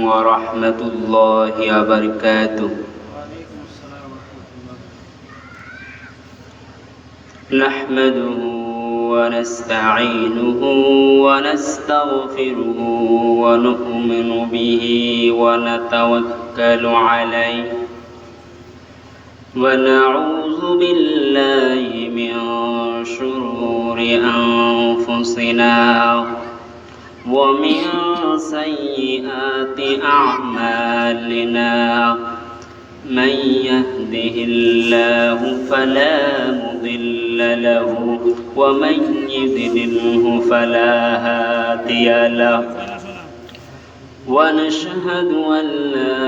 ورحمة الله وبركاته. نحمده ونستعينه ونستغفره ونؤمن به ونتوكل عليه ونعوذ بالله من شرور أنفسنا ومن سيئات أعمالنا. من يهده الله فلا مضل له ومن يضلله فلا هادي له. ونشهد أن لا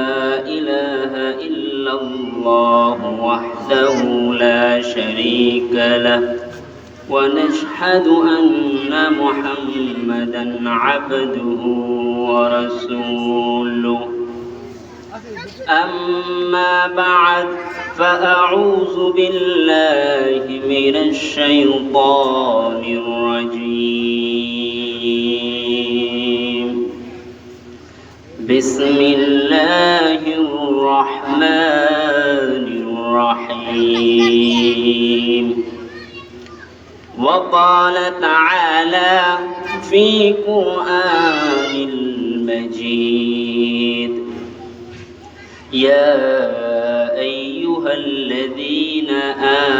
إله إلا الله وحده لا شريك له ونشهد أن محمدا عبده ورسوله. أما بعد فأعوذ بالله من الشيطان الرجيم. بسم الله الرحمن الرحيم. وقال تعالى في قرآن المجيد: يا أيها الذين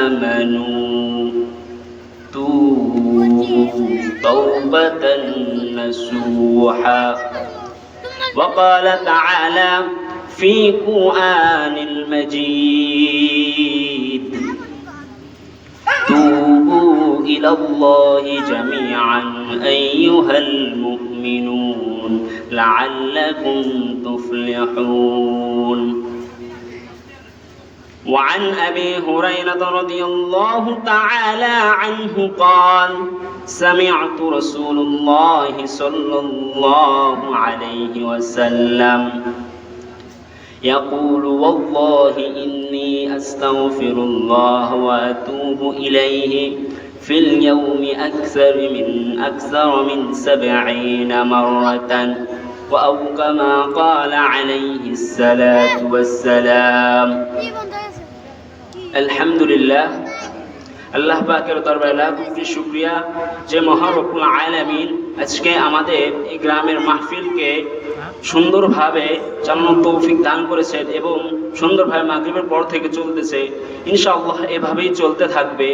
آمنوا توبوا توبة نصوحا. وقال تعالى في قرآن المجيد: توبوا إلى الله جميعا أيها المؤمنون لعلكم تفلحون. وعن أبي هريرة رضي الله تعالى عنه قال: سمعت رسول الله صلى الله عليه وسلم يقول: والله إني أستغفر الله وأتوب إليه في اليوم أكثر من 70 مرة أو كما قال عليه الصلاة والسلام. আলহামদুলিল্লাহ, আল্লাহ পাকের দরবারে লাখ কোটি শুকরিয়া যে মহান রব্বুল আলামিন আজকে আমাদের এই গ্রামের মাহফিলকে সুন্দরভাবে চালানোর তৌফিক দান করেছেন এবং সুন্দরভাবে মাগরিবের পর থেকে চলতেছে। ইনশাআল্লাহ এভাবেই চলতে থাকবে।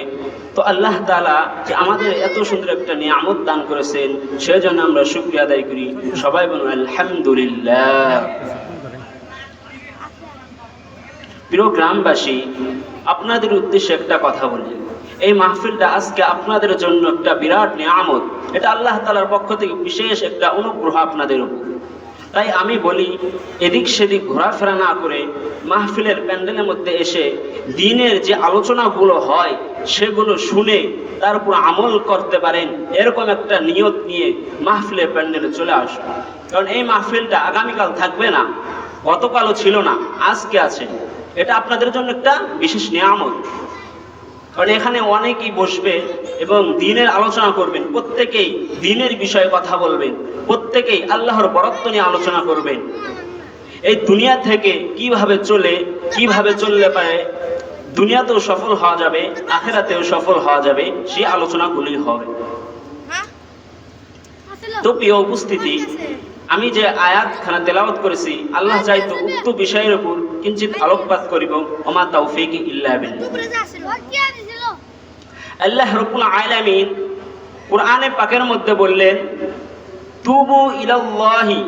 তো আল্লাহ তাআলা যে আমাদের এত সুন্দর একটা নিয়ামত দান করেছেন সেজন্য আমরা শুকরিয়া আদায় করি। সবাই বলুন আলহামদুলিল্লাহ। প্রিয় গ্রামবাসী, আপনাদের উদ্দেশ্যে একটা কথা বলি। এই মাহফিলটা আজকে আপনাদের জন্য একটা বিরাট নিয়ামত। এটা আল্লাহ তাআলার পক্ষ থেকে বিশেষ একটা অনুগ্রহ আপনাদের উপর। তাই আমি বলি, এদিক সেদিক ঘোরাফেরা না করে মাহফিলের প্যান্ডেলের মধ্যে এসে দ্বীনের যে আলোচনাগুলো হয় সেগুলো শুনে তার উপর আমল করতে পারেন, এরকম একটা নিয়ত নিয়ে মাহফিলের প্যান্ডেলে চলে আসুন। কারণ এই মাহফিলটা আগামীকাল থাকবে না, গতকালও ছিল না, আজকে আছে। এটা আপনাদের জন্য একটা বিশেষ নিয়ামত। কারণ এখানে অনেকেই বসবে এবং দ্বীনের আলোচনা করবেন, প্রত্যেকেই দ্বীনের বিষয়ে কথা বলবেন, প্রত্যেকেই আল্লাহর বরত্ব নিয়ে আলোচনা করবেন। এই দুনিয়া থেকে কিভাবে চললে পারে দুনিয়াতেও সফল হওয়া যাবে, আখিরাতেও সফল হওয়া যাবে, সেই আলোচনাগুলি হবে। তো প্রিয় উপস্থিতি, আমি যে আয়াতখানা তেলাওয়াত করেছি, আল্লাহ চাইতো উক্ত বিষয়ের উপর কিঞ্চিত আলোকপাত করিব। ওমা তাওফীক ইল্লা বিল্লাহ। আল্লাহ রাব্বুল আলামিন কুরআনে পাকের মধ্যে বললেন, তুবু ইলাল্লাহি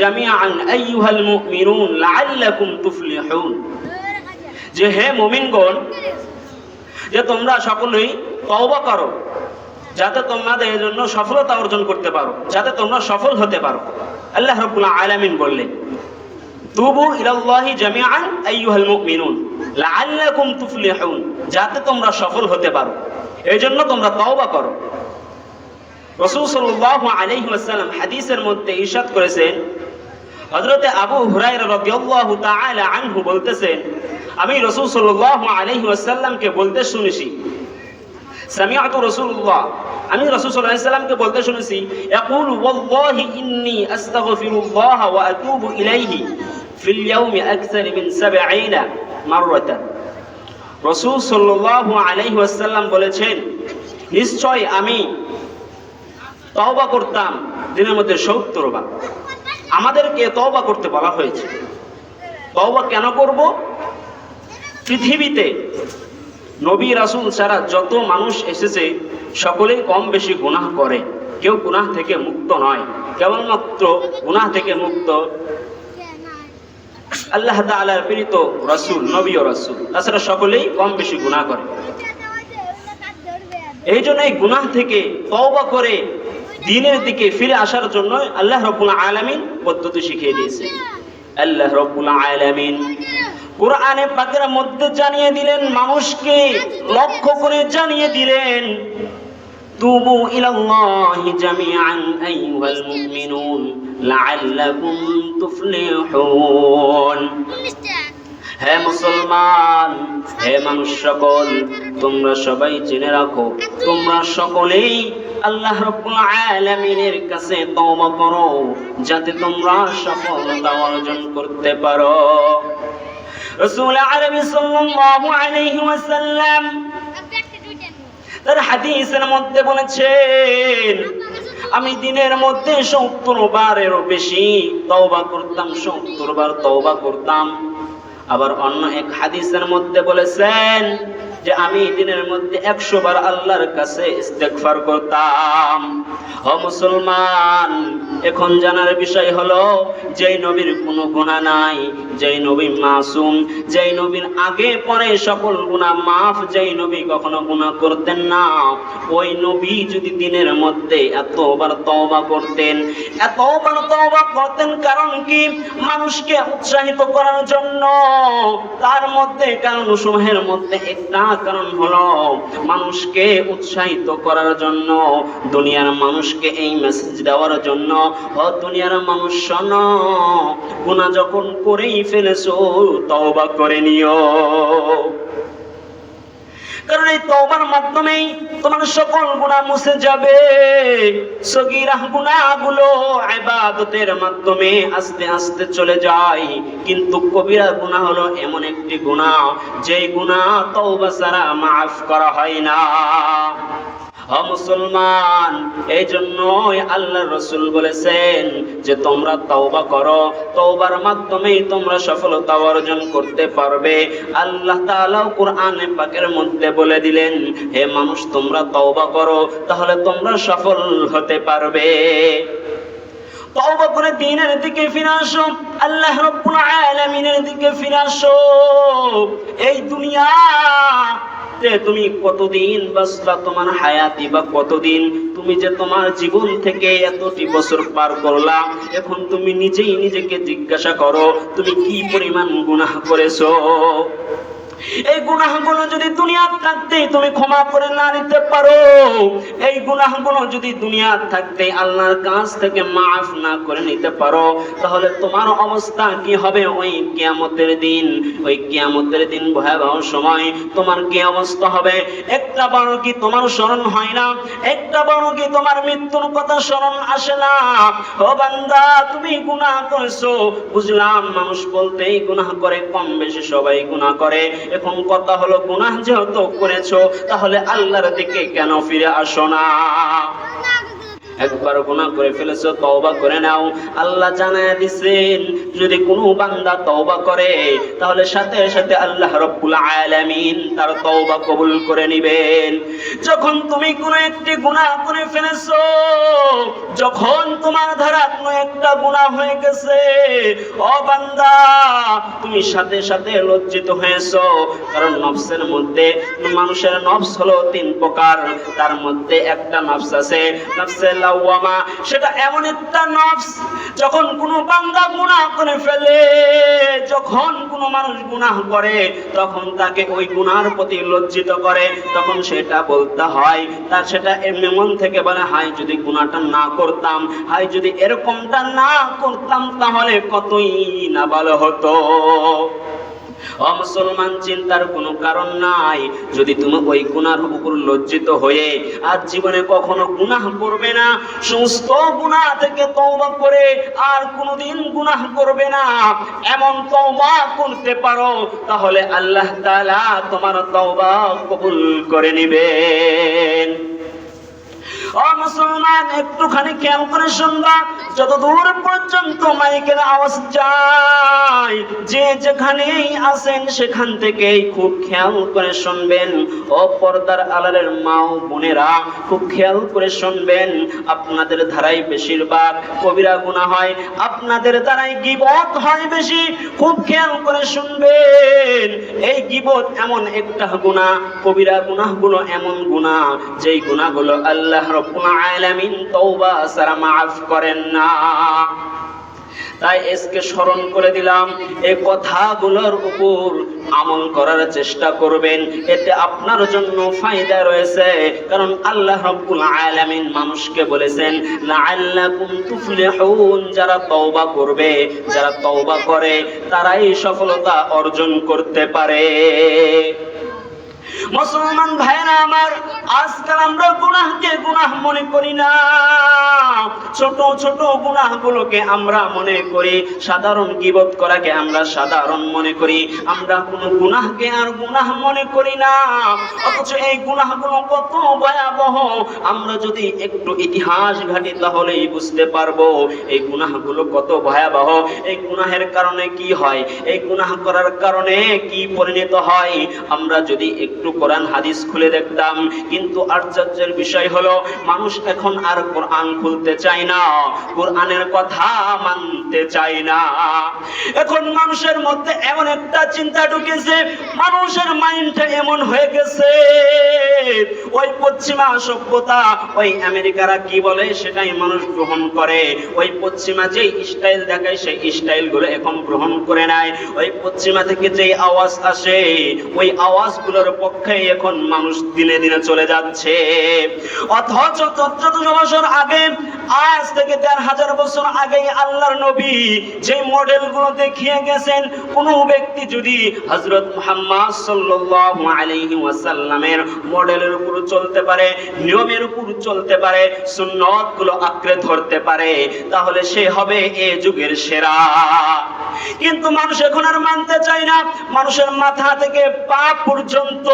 জামিআন আইয়ুহাল মুমিনুন লাআল্লাকুম তুফলিহুন। যে হে মুমিনগণ, যে তোমরা সকলেই তওবা করো যাতে তোমাদের জন্য সফলতা অর্জন করতে পারো, যাতে তোমরা সফল হতে পারো। আল্লাহ রাব্বুল আলামিন বললেন, তুবু ইলাল্লাহি জামিআন আইয়ুহাল মুমিনুন লাআল্লাকুম তুফলিহুন, যাতে তোমরা সফল হতে পারো, এই জন্য তোমরা তওবা করো। রাসূল সাল্লাল্লাহু আলাইহি ওয়াসাল্লাম হাদিসের মধ্যে ইরশাদ করেছেন, হযরতে আবু হুরায়রা রাদিয়াল্লাহু তাআলা আনহু বলতেছেন, আমি রাসূল সাল্লাল্লাহু আলাইহি ওয়াসাল্লামকে বলতে শুনেছি, সামিআতু রাসূলুল্লাহ, আমি রাসূল সাল্লাল্লাহু আলাইহি ওয়াসাল্লামকে বলতে শুনেছি, ইয়াকুলু ওয়াল্লাহি ইন্নী আস্তাগফিরুল্লাহ ওয়া আতুবু ইলাইহি ফিল ইয়াউমি আকসার মিন 70 মাররাতান। রাসূল সাল্লাল্লাহু আলাইহি ওয়াসাল্লাম বলেছেন, নিশ্চয় আমি তওবা করতাম দিনের মধ্যে 70 বার। আমাদেরকে তওবা করতে বলা হয়েছে। তওবা কেন করব? পৃথিবীতে নবী রাসূল ছাড়া যত মানুষ এসেছে সকলেই কম বেশি গুনাহ করে, কেউ গুনাহ থেকে মুক্ত নয়। কেবলমাত্র গুনাহ থেকে মুক্ত আল্লাহ তাআলার প্রেরিত রাসূল, নবী ও রাসূল, তাছাড়া সকলেই কম বেশি গুনাহ করে। এই জন্য এই গুনাহ থেকে তওবা করে দ্বীনের দিকে ফিরে আসার জন্য আল্লাহ রাব্বুল আলামিন পদ্ধতি শিখিয়ে দিয়েছে। আল্লাহ রাব্বুল আলামিন কোরআনে পাকের মধ্যে জানিয়ে দিলেন, মানুষকে লক্ষ্য করে জানিয়ে দিলেন, তুবু ইলাল্লাহি জামিআন আইয়ুহাল মুমিনুন লাআল্লাকুম তুফলিহুন। হে মুসলমান, হে মানুষ সকল, তোমরা সবাই জেনে রাখো, তোমরা সকলেই আল্লাহ রাব্বুল আলামিনের কাছে তওবা করো, যাতে তোমরা সফলতা অর্জন করতে পারো। রাসূল আরবি সাল্লাল্লাহু আলাইহি ওয়াসাল্লাম তার হাদিসের মধ্যে বলেছেন, আমি দিনের মধ্যে 70 বারেরও বেশি তওবা করতাম, 70 বার তওবা করতাম। আবার অন্য এক হাদিসের মধ্যে বলেছেন যে আমি দিনের মধ্যে 100 বার আল্লাহর কাছে ইস্তেগফার করতাম। ও মুসলমান, এখন জানার বিষয় হলো, যেই নবীর কোনো গুনাহ নাই, যেই নবী মাসুম, যেই নবীর আগে পরে সকল গুনাহ মাফ, যেই নবী কখনো গুনাহ করতেন না, ওই নবী যদি দিনের মধ্যে এতবার তওবা করতেন, এতবার তওবা করতেন, কারণ কি? মানুষকে উৎসাহিত করার জন্য। তার মধ্যে কারণসমূহের মধ্যে একটা কারণ হলো মানুষকে উৎসাহিত করার জন্য, দুনিয়ার মানুষকে এই মেসেজ দেওয়ার জন্য, ও দুনিয়ার মানুষ শোনো, গুনাহ যখন করেই ফেলেছো তওবা করে নিও। কারণ এই তওবার মাধ্যমেই তোমার সকল গুনাহ মুছে যাবে। সগীরা গুনাহগুলো ইবাদতের মাধ্যমে আস্তে আস্তে চলে যায়, কিন্তু কবিরা গুনাহ হলো এমন একটি গুনাহ, যেই গুনাহ তওবা ছাড়া মাফ করা হয় না। ও মুসলমান, এই জন্যই আল্লাহর রাসূল বলেছেন যে তোমরা তওবা করো, তওবার মাধ্যমেই তোমরা সফলতা অর্জন করতে পারবে। আল্লাহ তাআলা কোরআনে পাকের মধ্যে বলে দিলেন, হে মানুষ, তোমরা তওবা করো, তাহলে তোমরা সফল হতে পারবে। তওবা করে দ্বীনের দিকে ফিরে আসো, আল্লাহ রাব্বুল আলামিনের দিকে ফিরে আসো। এই দুনিয়া তুমি কতদিন বাঁচবা, তোমার হায়াতি বা কতদিন, তুমি যে তোমার জীবন থেকে এতটি বছর পার করলা, এখন তুমি নিজেই নিজেকে জিজ্ঞাসা করো, তুমি কি পরিমাণ গুনাহ করেছো। এই গুনাহগুলো যদি দুনিয়ার থাকতে তুমি ক্ষমা করে না নিতে পারো, এই গুনাহগুলো যদি দুনিয়ার থাকতে আল্লাহর কাছ থেকে মাফ না করে নিতে পারো, তাহলে তোমার অবস্থা কি হবে ওই কিয়ামতের দিন? ওই কিয়ামতের দিন ভয়াবহ সময় তোমার কি অবস্থা হবে? একটা বারো কি তোমার স্মরণ হয় না? একটা বারো কি তোমার মৃত্যুর কথা স্মরণ আসে না? ও বান্দা, তুমি গুনাহ করেছো, বুঝলাম মানুষ বলতেই গুনাহ করে, কম বেশি সবাই গুনাহ করে। এখন কথা হলো, গুনাহ যেহেতু করেছো, তাহলে আল্লাহর দিকে কেন ফিরে আসো না? একবার গুনাহ করে ফেলেছো, তওবা করে নাও। আল্লাহ জানায় দিয়েছেন, যদি কোনো বান্দা তওবা করে, তাহলে সাথে সাথে আল্লাহ রাব্বুল আলামিন তার তওবা কবুল করে নেবেন। যখন তুমি কোনো একটি গুনাহ করে ফেলেছো, যখন তোমার দ্বারা কোনো একটা গুনাহ হয়ে গেছে, ও বান্দা, তুমি সাথে সাথে লজ্জিত হয়েছো। কারণ নফসের মধ্যে, মানুষের নফস হলো 3 প্রকার। তার মধ্যে একটা নফস আছে নফসে লাওয়ামা, সেটা এমন একটা নফস, যখন কোনো বান্দা গুনাহ করে ফেলে, যখন কোনো মানুষ গুনাহ করে, তখন তাকে ওই গুনাহর প্রতি লজ্জিত করে, তখন সেটা বলতে হয়, তার সেটা এমনি মন থেকে বলে, হায় যদি গুনাহটা না করতাম, হায় যদি এরকমটা না করতাম, তাহলে কতই না ভালো হতো। মুসলমান, চিন্তার কোনো কারণ নাই। যদি তুমি ওই গুনার উপর লজ্জিত হয়ে আর জীবনে কখনো গুনাহ করবে না, সমস্ত গুনাহ থেকে তওবা করে আর কোনোদিন গুনাহ করবে না, এমন তওবা করতে পারো, তাহলে আল্লাহ তাআলা তোমার তওবা কবুল করে নেবেন। ও মুসলমান, একটুখানি খেয়াল করে শুনবা, যতদূর পর্যন্ত মাইকের আওয়াজ যায়, যে যেখানেই আছেন সেখান থেকেই খুব খেয়াল করে শুনবেন। ও পর্দার আড়ালের মা ও বোনেরা, খুব খেয়াল করে শুনবেন। আপনাদের দ্বারাই বেশিরভাগ কবিরা গুনাহ হয়, আপনাদের দ্বারাই গীবত হয় বেশি। খুব খেয়াল করে শুনবেন, এই গীবত এমন একটা গুনাহ, কবিরা গুনাহগুলো এমন গুনাহ, যেই গুনাহগুলো আল্লাহ রব্বুল আলামিন তওবা ছাড়া মাফ করেন না। তাই আজকে স্মরণ করে দিলাম, এই কথাগুলোর উপর আমল করার চেষ্টা করবেন, এতে আপনার জন্য ফায়দা রয়েছে। কারণ আল্লাহ রাব্বুল আলামিন মানুষকে বলেছেন লাআল্লাকুম তুফলিহুন, যারা তওবা করবে, যারা তওবা করে, তারাই সফলতা অর্জন করতে পারে। মুসলমান ভাইরা আমার, আজকাল আমরা গুনাহকে গুনাহ মনে করি না, ছোট ছোট গুনাহগুলোকে আমরা মনে করি, সাধারণ গীবত করাকে আমরা সাধারণ মনে করি, আমরা কোনো গুনাহকে আর গুনাহ মনে করি না। অথচ এই গুনাহগুলো কত ভয়াবহ, আমরা যদি একটু ইতিহাস ঘাঁটি তাহলেই বুঝতে পারবো এই গুনাহগুলো কত ভয়াবহ। এই গুনাহের কারণে কি হয়, এই গুনাহ করার কারণে কি পরিণত হয়, আমরা যদি একটু কোরআন হাদিস খুলে দেখতাম। কিন্তু আশ্চর্যের বিষয় হলো, মানুষ এখন আর কোরআন খুলতে চায় না, কোরআনের কথা মানতে চায় না। এখন মানুষের মধ্যে এমন একটা চিন্তা ঢুকেছে, মানুষের মাইন্ডটা এমন হয়ে গেছে, ওই পশ্চিমা সভ্যতা, ওই আমেরিকারা কি বলে সেটাই মানুষ গ্রহণ করে। ওই পশ্চিমা যেই স্টাইল দেখায় সেই স্টাইলগুলো এখন গ্রহণ করে নেয়। ওই পশ্চিমা থেকে যেই আওয়াজ আসে, ওই আওয়াজগুলোর পক্ষে এখন মানুষ দিনে দিনে চলে যাচ্ছে। অথচ 1400 বছর আগে, আজ থেকে 1500 বছর আগে আল্লাহর নবী যে মডেলগুলো দেখিয়ে গেছেন, কোন ব্যক্তি যদি হযরত মুহাম্মদ সাল্লাল্লাহু আলাইহি ওয়াসাল্লামের মডেলের উপর চলতে পারে, নিয়মের উপর চলতে পারে, সুন্নাতগুলো আঁকড়ে ধরতে পারে, তাহলে সে হবে এই যুগের সেরা। কিন্তু মানুষ এখন আর মানতে চায় না। মানুষের মাথা থেকে পা পর্যন্ত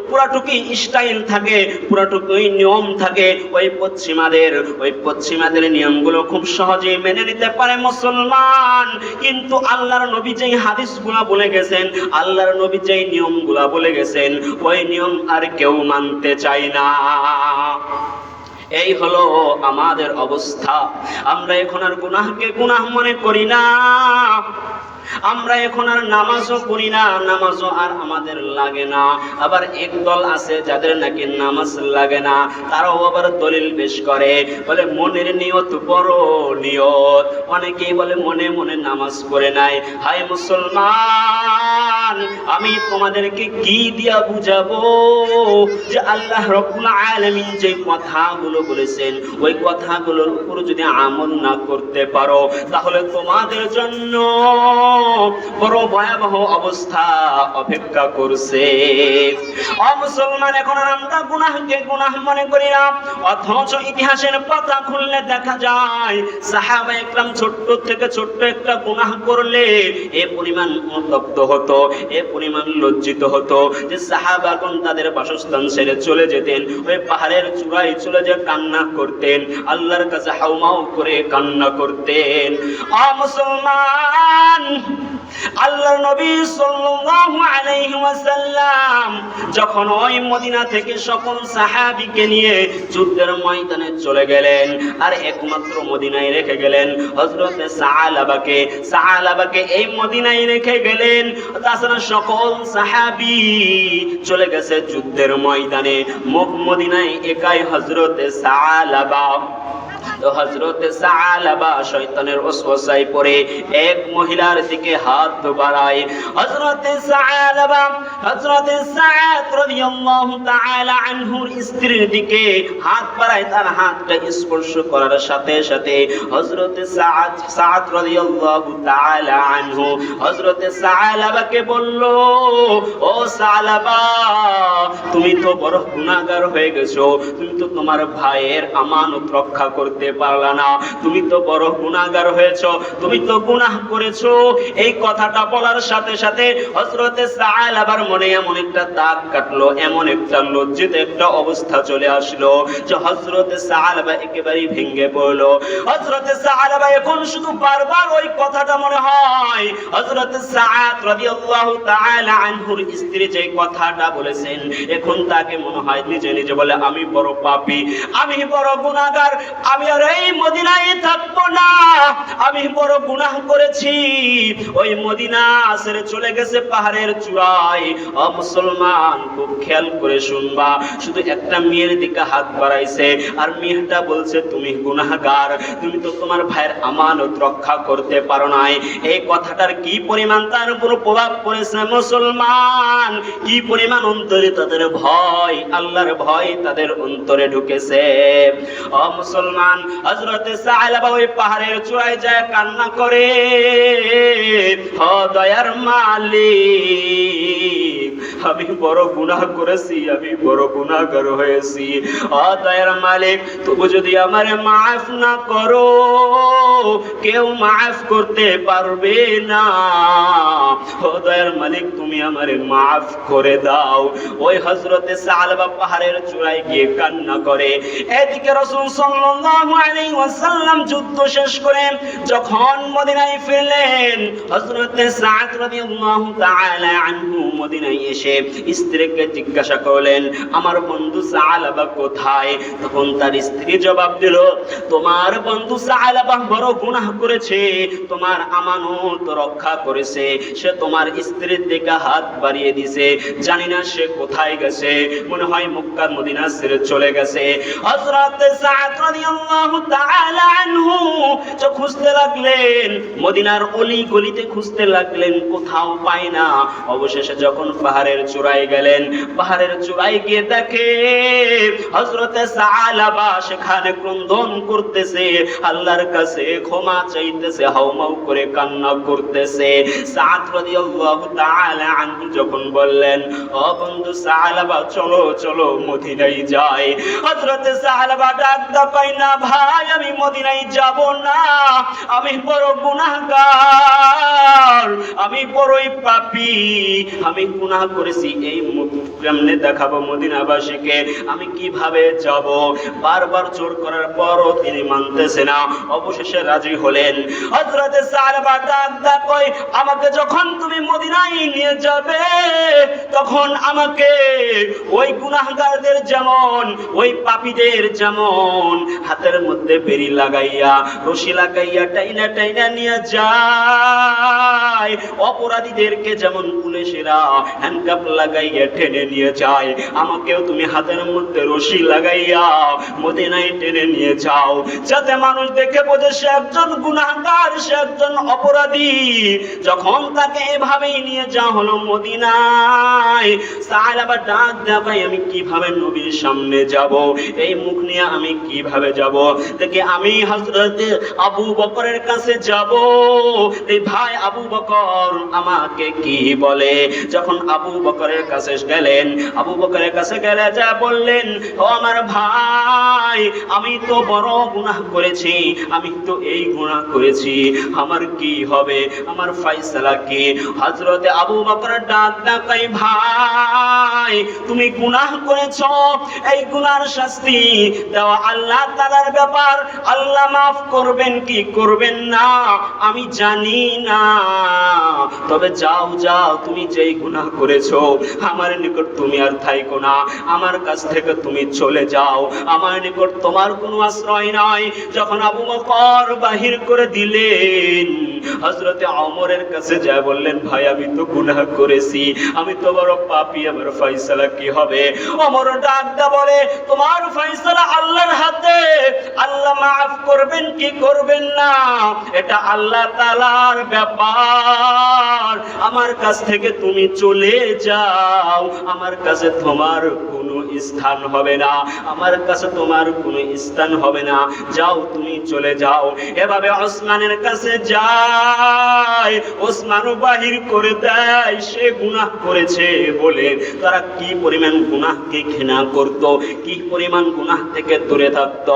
পুরাটুকুই স্টাইল থাকে, পুরাটুকুই নিয়ম থাকে ওই পশ্চিমাদের নিয়মগুলো খুব সহজেই মেনে নিতে পারে মুসলমান। কিন্তু আল্লাহর নবী যেই হাদিসগুলো বলে গেছেন, আল্লাহর নবী যেই নিয়মগুলো বলে গেছেন, ওই নিয়ম আর কেউ মানতে চায় না। এই হলো আমাদের অবস্থা। আমরা এখন আর গুনাহকে গুনাহ মনে করি না, আমরা এখন আর নামাজও পড়ি না, নামাজও আর আমাদের লাগে না। আবার একদল আছে যাদের নাকি নামাজ লাগে না, তারাও আবার দলিল পেশ করে, বলে মনের নিয়ত বড় নিয়ত। অনেকেই বলে মনে মনে নামাজ পড়ে নাই। হায় মুসলমান, আমি তোমাদেরকে কি দিয়া বুঝাবো যে আল্লাহ রাব্বুল আলামিন যে কথাগুলো বলেছেন, ওই কথাগুলোর উপর যদি আমল না করতে পারো, তাহলে তোমাদের জন্য বড় ভয়াবহ অবস্থা অপেক্ষা করছে। ও মুসলমান, এখন আর আমরা গুনাহকে গুনাহ মনে করি না। অথচ ইতিহাসের পাতা খুললে দেখা যায় সাহাবা একরাম ছোট্ট থেকে ছোট্ট একটা গুনাহ করলে এ পরিমাণ অনুতপ্ত হতো, এ পরিমাণ লজ্জিত হতো যে সাহাবাগণ তাদের বাসস্থান ছেড়ে চলে যেতেন, ওই পাহাড়ের চূড়ায় চলে যে কান্না করতেন, আল্লাহর কাছে হাউমাউ করে কান্না করতেন। ও মুসলমান, আল্লাহর নবী সাল্লাল্লাহু আলাইহি ওয়াসাল্লাম যখন ওই মদিনা থেকে সকল সাহাবীকে নিয়ে যুদ্ধের ময়দানে চলে গেলেন, আর একমাত্র মদিনায় রেখে গেলেন হযরত সাহালাবাকে এই মদিনায় রেখে গেলেন। তাছাড়া সকল সাহাবী চলে গেছে যুদ্ধের ময়দানে, মদিনায় একাই হযরত সাহালাবা। তো হযরতে সালাবা শয়তানের ওয়াসওয়াসায় পড়ে এক মহিলার দিকে হাত বাড়ায়। হযরতে সালাবা হযরতে সাদ রাদিয়াল্লাহু তাআলা আনহুর স্ত্রীর দিকে হাত বাড়ায়। তার হাতটা স্পর্শ করার সাথে সাথে হযরতে সাদ রাদিয়াল্লাহু তাআলা আনহু হযরতে সালাবাকে বলল, ও সালাবা, তুমি তো বড় গুনাহগার হয়ে গেছো, তুমি তো তোমার ভাইয়ের আমানত রক্ষা করতে পারলা না, তুমি তো বড় গুনাহগার হয়েছো, তুমি তো গুনাহ করেছো। এই কথাটা বলার সাথে সাথে হযরতে সালাবার মনে এমন একটা দাগ কাটলো, এমন একটা লজ্জিত একটা অবস্থা চলে আসলো যে হযরতে সালাবা একেবারেই ভেঙে পড়লো। হযরতে সালাবা এখন শুধু বারবার ওই কথাটা মনে হয়। হযরতে সাদ রাদিয়াল্লাহু তাআলা আনহুর স্ত্রী যে কথাটা বলেছেন, এখন তাকে মনে হয় নিজে নিজে বলে, আমি বড় পাপী, আমি বড় গুনাহগার, আমি আর এই মদিনায় থাকবো না, আমি বড় গুনাহ করেছি। ওই মদিনা ছেড়ে চলে গেছে পাহাড়ের চূড়ায়। ও মুসলমান, খুব খেয়াল করে শুনবা, শুধু একটা মেয়ের দিকে হাত বাড়াইছে আর মেয়েটা বলছে তুমি গুনাহগার, তুমি তো তোমার ভাইয়ের আমানত রক্ষা করতে পারো নাই। এই কথাটার কি পরিমাণ তার উপর প্রভাব পড়েছে মুসলমান, কি পরিমাণ অন্তরে তাদের ভয়, আল্লাহর ভয় তাদের অন্তরে ঢুকেছে। ও মুসলমান, হযরতে সালাবা ওই পাহাড়ের চূড়ায় যায় কান্না করে, ও দয়ার মালিক, আমি বড় গুনাহ করেছি, আমি বড় গুনাহগার হয়েছি। ও দয়ার মালিক, তবু যদি আমারে মাফ না করো, কেউ মাফ করতে পারবে না। ও দয়ার মালিক, তুমি আমারে মাফ করে দাও। ওই হযরতে সালাবা পাহাড়ের চূড়ায় গিয়ে কান্না করে। এদিকে রাসূল সাল্লাল্লাহু আলাইহি ওয়াসাল্লাম যুদ্ধ শেষ করে যখন মদিনায় ফিরলেন, হযরতে সাদ রাদিয়াল্লাহু তাআলা আনহু মদিনায় এসে স্ত্রীকে জিজ্ঞাসা করলেন, আমার বন্ধু সালাবা কোথায়? তখন তার স্ত্রী জবাব দিল, তোমার বন্ধু সালাবা বড় গুনাহ করেছে, তোমার আমানত রক্ষা করেছে, সে তোমার স্ত্রীর দিকে হাত বাড়িয়ে দিয়েছে, জানি না সে কোথায় গেছে, মনে হয় মক্কা মদিনা ছেড়ে চলে গেছে। হযরত সাদ রাদিয়াল্লাহু তাআলা আনহু খুঁজতে লাগলেন, মদিনার অলি গলিতে খুঁজতে লাগলেন, কোথাও পায় না। অবশেষে যখন পাহাড়ের চূড়ায় গেলেন, পাহাড়ের চূড়ায় গিয়ে দেখে হযরতে সালাবা সেখানে ক্রন্দন করতেছে, আল্লাহর কাছে ক্ষমা চাইতেছে, হাউমাউ করে কান্না করতেছে। সাদ রাদিয়াল্লাহু তাআলা আনহু যখন বললেন, ও বন্ধু সালাবা, চলো চলো মদিনায় যাই। হযরতে সালাবা ডাক দাপাই, না ভাই, আমি মদিনায় যাব না, আমি বড় গুনাহগার, আমি বড়ই পাপী, আমি গুনাহ করেছি, এই মুখ কেমনে দেখাবো মদিনাবাসীকে, আমি কিভাবে যাব? বারবার জোর করার পরও তিনি মানতেছে না। অবশেষে রাজি হলেন। হযরতে সালাবা ডাক কই, আমাকে যখন তুমি মদিনায় নিয়ে যাবে, তখন আমাকে ওই গুনাহগারদের যেমন, ওই পাপীদের যেমন হাতের মধ্যে বেড়ি লাগাইয়া, রশি লাগাইয়া টাইনা টাইনা নিয়ে যায়, অপরাধীদেরকে যেমন পুলিশেরা হ্যান্ডকাপ লাগাইয়া টেনে নিয়ে যায়, আমাকেও তুমি হাতের মধ্যে রশি লাগাইয়া মদিনায় টেনে নিয়ে যাও, যাতে মানুষ দেখে বোঝে সে একজন গুনাহগার, সে একজন অপরাধী। যখন তাকে এভাবেই নিয়ে যাওয়া হলো মদিনায়, সালাবা ডাক দেয়, ভাই আমি কিভাবে নবীর সামনে যাব, এই মুখ নিয়ে আমি কিভাবে যাব? দেখে আমি হযরতে আবু বকরের কাছে যাব, এই ভাই আবু বকর আমাকে কি বলে? যখন আবু বকরের কাছে গেলেন, আবু বকরের কাছে গেলে যা বললেন, ও আমার ভাই, আমি তো বড় গুনাহ করেছি, আমি তো এই গুনাহ করেছি, আমার কি হবে, আমার ফয়সালা কি? হযরতে আবু বকর ডাক কই, ভাই তুমি গুনাহ করেছো, এই গুনার শাস্তি দেওয়া আল্লাহ তাআলার ব্যাপার, আল্লাহ মাফ করবেন কি করবেন না আমি জানি না, তবে যাও যাও, তুমি যেই গুনাহ করেছো আমার নিকট তুমি আর থাইকো না, আমার কাছ থেকে তুমি চলে যাও, আমার নিকট তোমার কোনো আশ্রয় নাই। যখন আবু বকর বাহির করে দিলেন, হযরতে ওমরের কাছে যায় বললেন, ভাই আমি তো গুনাহ করেছি, আমি তো বড় পাপী, আমার ফয়সালা কি হবে? ওমর ডাকটা বলে, তোমার ফয়সালা আল্লাহর হাতে, আল্লাহ মাফ করবেন কি করবেন না এটা আল্লাহ তাআলার ব্যাপার। আমার কাছ থেকে তুমি চলে যাও, আমার কাছে তোমার কোনো স্থান হবে না, আমার কাছে তোমার কোনো স্থান হবে না, যাও তুমি চলে যাও। এভাবে ওসমানের কাছে যায়, ওসমানও বাহির করে দেয় সে গুনাহ করেছে বলে। তারা কি পরিমাণ গুনাহকে ঘৃণা করত, কি পরিমাণ গুনাহ থেকে দূরে থাকত।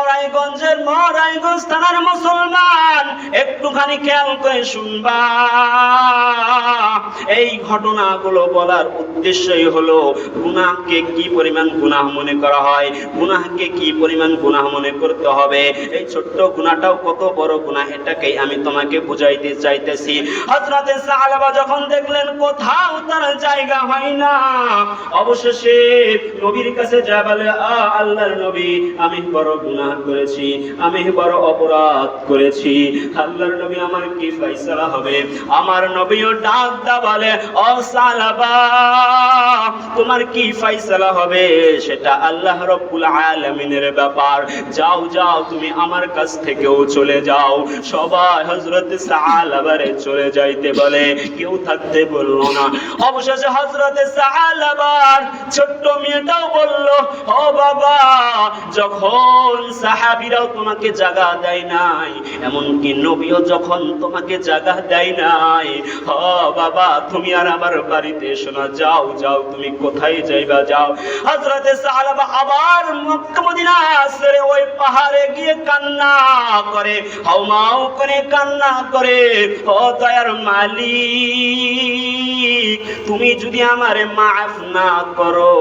রায়গঞ্জের রায়গঞ্জ থানার মুসলমান একটুখানি খেয়াল করে শুনবা, এই ঘটনাগুলো বলার উদ্দেশ্যই হলো গুনাহকে কি পরিমাণ গুনাহ মনে করা হয়, গুনাহকে কি পরিমাণ গুনাহ মনে করতে হবে। এই ছোট্ট গুনাহটাও কত বড় গুনাহ এটাকেই আমি তোমাকে বুঝাইতে চাইতেছি। হযরতে সাহাবা যখন দেখলেন কোথাও তার জায়গা হয় না, অবশেষে নবীর কাছে যায় বলে, আল্লাহর নবী আমি বড় গুনাহ করেছি, আমি বড় অপরাধ করেছি, আল্লাহর নবী আমার কি ফয়সালা হবে? আমার নবীও ডাক দা বলে, ও সাহাবা তোমার কি ফয়সালা হবে সেটা আল্লাহ রাব্বুল আলামিনের ব্যাপার, যাও যাও তুমি আমার কাছ থেকেও চলে যাও। সবাই হযরতে সাহাবারে চলে যাইতে বলে, কেউ থাকতে বলল না। অবশেষে হযরতে সাহাবার ছোট্ট মেয়েটাও বলল, ও বাবা যখন সাহাবীরাও তোমাকে জায়গা দেয় নাই, এমনকি নবীও যখন তোমাকে জায়গা দেয় নাই, ও বাবা তুমি আর আমার বাড়িতে এসো না, যাও যাও তুমি কোথায় যাইবা যাও। হযরতে সাহাবা আবার মক্কা মদিনা ছেড়ে ওই পাহাড়ে গিয়ে কান্না করে, হাউমাউ করে কান্না করে, ও দয়ার মালিক তুমি যদি আমারে মাফ না করো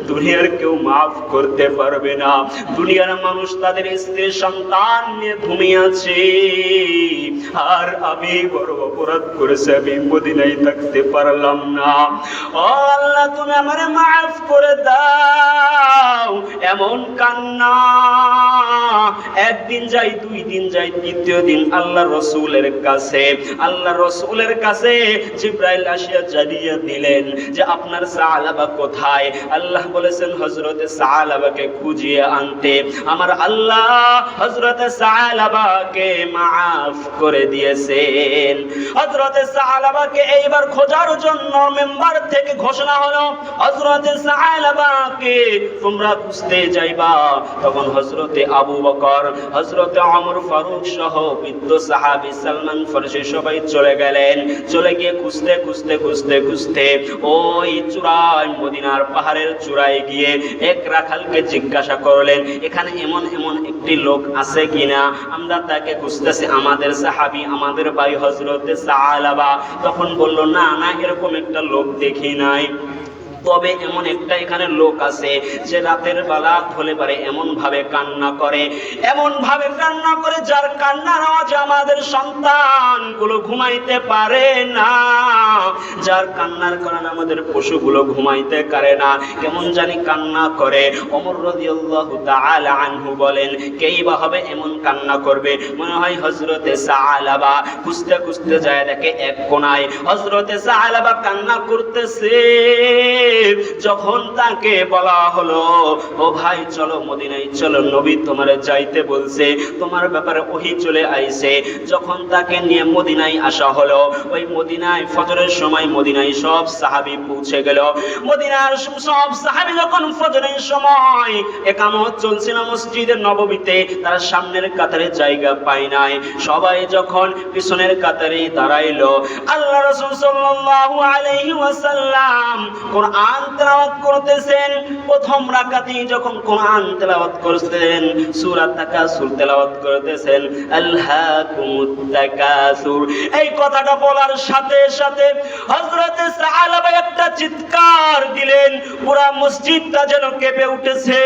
দুনিয়ার কেউ মাফ করতে পারবে না। দুনিয়ার মানুষ তাদের স্ত্রী সন্তান নিয়ে ঘুমিয়ে আছে, আর আমি বড় অপরাধ করেছি, আমি মদিনায় থাকতে পারলাম না। ও আল্লাহ তুমি আমারে মাফ করে দাও। এমন কান্না, একদিন যাই, দুই দিন যাই, তৃতীয় দিন আল্লাহ রসুলের কাছে জিবরাইল আসিয়া জানিয়ে দিলেন যে আপনার সাহাবা কোথায়? আল্লাহ বলেছেন হযরতে সাহাবাকে খুঁজিয়ে আনতে। আমার আল্লাহ হযরতে সাহাবাকে মাফ করে দিয়েছেন। হযরতে সাহাবাকে এইবার খোঁজার জন্য মেম্বার থেকে ঘোষণা হলো, হযরতে সাহাবাকে তোমরা খুঁজতে যাইবা। তখন হযরতে আবু বকর, হযরতে ওমর ফারুক সহ বৃদ্ধ সাহাবী সালমান ফারসি সবাই চলে গেলেন। চলে গিয়ে খুঁজতে খুঁজতে খুঁজতে খুঁজতে ওই চূড়ায়, মদিনার পাহাড়ের চূড়ায় গিয়ে এক রাখালকে জিজ্ঞাসা করলেন, এখানে এমন এমন একটি লোক আছে কিনা, আমরা তাকে খুঁজতেছি, আমাদের সাহাবী, আমাদের ভাই হযরতে সাহাবা। তখন বলল, না না এরকম একটা লোক দেখি নাই, তবে এমন একটা এখানে লোক আছে যে রাতের বেলা হলে পারে এমন ভাবে কান্না করে, যার কান্নার আওয়াজে আমাদের সন্তানগুলো ঘুমাইতে পারে না, যার কান্নার কারণে আমাদের পশুগুলো ঘুমাইতে পারে না, কেমন জানি কান্না করে। ওমর রাদিয়াল্লাহু তাআলা আনহু বলেন, কেই বা হবে এমন কান্না করবে? মনে হয় হযরতে সাহাবা। খুঁজতে খুঁজতে যায় দেখে এক কোণায় হযরতে সাহাবা কান্না করতেছে। যখন তাকে বলা হলো, ও ভাই চলো মদিনায় চলো, নবী তোমারে যাইতে বলছে, তোমার ব্যাপারে ওহী চলে আইছে। যখন তাকে নিয়ে মদিনায় আসা হলো, ওই মদিনায় ফজরের সময় মদিনায় সব সাহাবী পৌঁছে গেল। মদিনার সব সাহাবী যখন ফজরের সময় ইকামত চলছিল মসজিদের নববীতে, তারা সামনের কাতারে জায়গা পায় নাই, সবাই যখন পিছনের কাতারে দাঁড়াইলো, আল্লাহ রাসূল সাল্লাল্লাহু আলাইহি ওয়াসাল্লাম কোরআন তেলাওয়াত করতেছেন। প্রথম রাকাতে যখন কোরআন তেলাওয়াত করতেন, সূরা তাকাসুর তেলাওয়াত করতেছেন, আলহাকুমুত তাকাসুর, এই কথাটা বলার সাথে সাথে হযরতে সাহাবা একটা চিৎকার দিলেন, পুরা মসজিদটা যেন কেঁপে উঠেছে,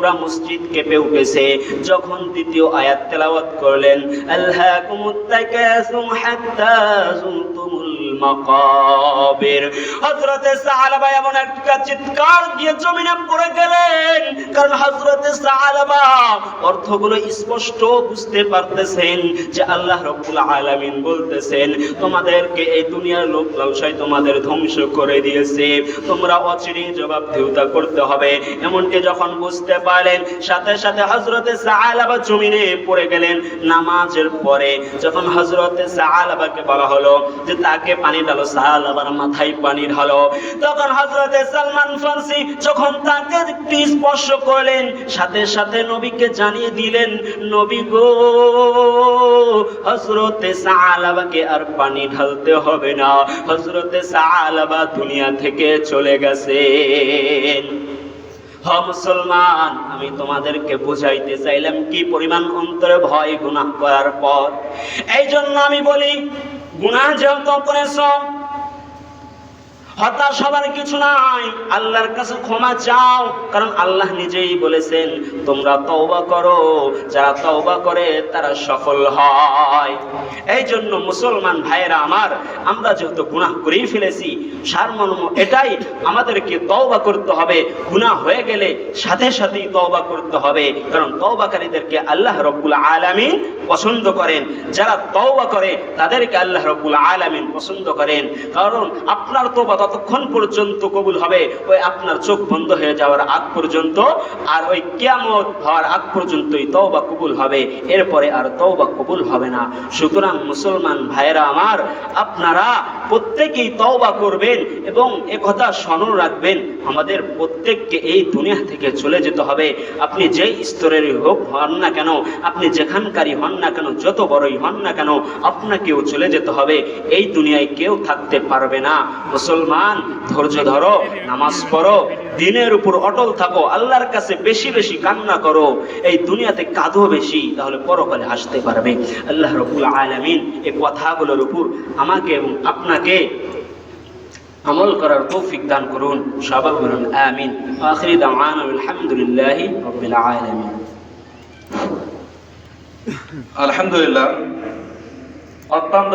পুরা মসজিদ কেঁপে উঠেছে। যখন দ্বিতীয় আয়াত তেলাওয়াত করলেন, আলহাকুমুত তাকাসুম হাত্তা যুরতুমুল মাকাবির, হযরতে সাহাবা এমন একটা চিৎকার দিয়ে জমিনে পড়ে গেলেন, কারণ হযরতে সাহাবা অর্থগুলো স্পষ্ট বুঝতে পারতেছেন যে আল্লাহ রাব্বুল আলামিন বলতেছেন, তোমাদেরকে এই দুনিয়ার লোভ লালসায় তোমাদের ধ্বংস করে দিয়েছে, তোমরা অচিরেই জবাবদিহিতা করতে হবে। এমনকি যখন বুঝতে পারলেন, সাথে সাথে হযরতে সাহাবা জমিনে পড়ে গেলেন। নামাজের পরে যখন হযরতে সাহাবাকে বলা হলো যে তাকে পানি ঢালো, সাহাবার মাথায় পানি ঢালো, তখন হযরতে সালমান ফারসি যখন তাকে একটু স্পর্শ করলেন, সাথে সাথে নবীকে জানিয়ে দিলেন, নবী গো, হযরতে সাহাবাকে আর পানি ঢালতে হবে না, হযরতে সাহাবা দুনিয়া থেকে চলে গেছেন। মুসলমান, আমি তোমাদেরকে বুঝাইতে চাইলাম কি পরিমাণ অন্তরে ভয় গুনাহ করার পর। এই জন্য আমি বলি, গুনাহ যেহেতু করেছো, হতাশ হবার কিছু নাই, আল্লাহর কাছে ক্ষমা চাও, কারণ আল্লাহ নিজেই বলেছেন তোমরা তওবা করো, যারা তওবা করে তারা সফল হয়। এই জন্য মুসলমান ভাইয়েরা আমার, আমরা যেহেতু গুনাহ করেই ফেলেছি, সারমর্ম এটাই, আমাদেরকে তওবা করতে হবে। গুনাহ হয়ে গেলে সাথে সাথেই তওবা করতে হবে, কারণ তওবাকারীদেরকে আল্লাহ রাব্বুল আলামিন পছন্দ করেন। যারা তওবা করে তাদেরকে আল্লাহ রাব্বুল আলামিন পছন্দ করেন, কারণ আপনার তওবা ততক্ষণ পর্যন্ত কবুল হবে ওই আপনার চোখ বন্ধ হয়ে যাওয়ার আগ পর্যন্ত, আর ওই কিয়ামত হওয়ার আগ পর্যন্তই তওবা কবুল হবে, এরপরে আর তওবা কবুল হবে না। সুতরাং মুসলমান ভাইয়েরা আমার, আপনারা প্রত্যেকেই তওবা করবেন এবং একথা স্মরণ রাখবেন, আমাদের প্রত্যেককে এই দুনিয়া থেকে চলে যেতে হবে। আপনি যেই স্তরের হোক হন না কেন, আপনি যেখানকারই হন না কেন, যত বড়ই হন না কেন, আপনাকেও চলে যেতে হবে। এই দুনিয়ায় কেউ থাকতে পারবে না। মুসলমান, ধৈর্য ধরো, নামাজ পড়ো, দিনের উপর অটল থাকো, আল্লাহর কাছে বেশি বেশি কান্না করো। এই দুনিয়াতে কাঁদো বেশি, তাহলে পরকালে হাসতে পারবে। আল্লাহ রাব্বুল আলামিন এই কথাগুলোর উপর আমাকে এবং আপনাকে আমল করার তৌফিক দান করুন। সবাই বলুন আমিন। আখিরি দাওয়ানা আলহামদুলিল্লাহি রাব্বিল আলামিন। আলহামদুলিল্লাহ। অত্যন্ত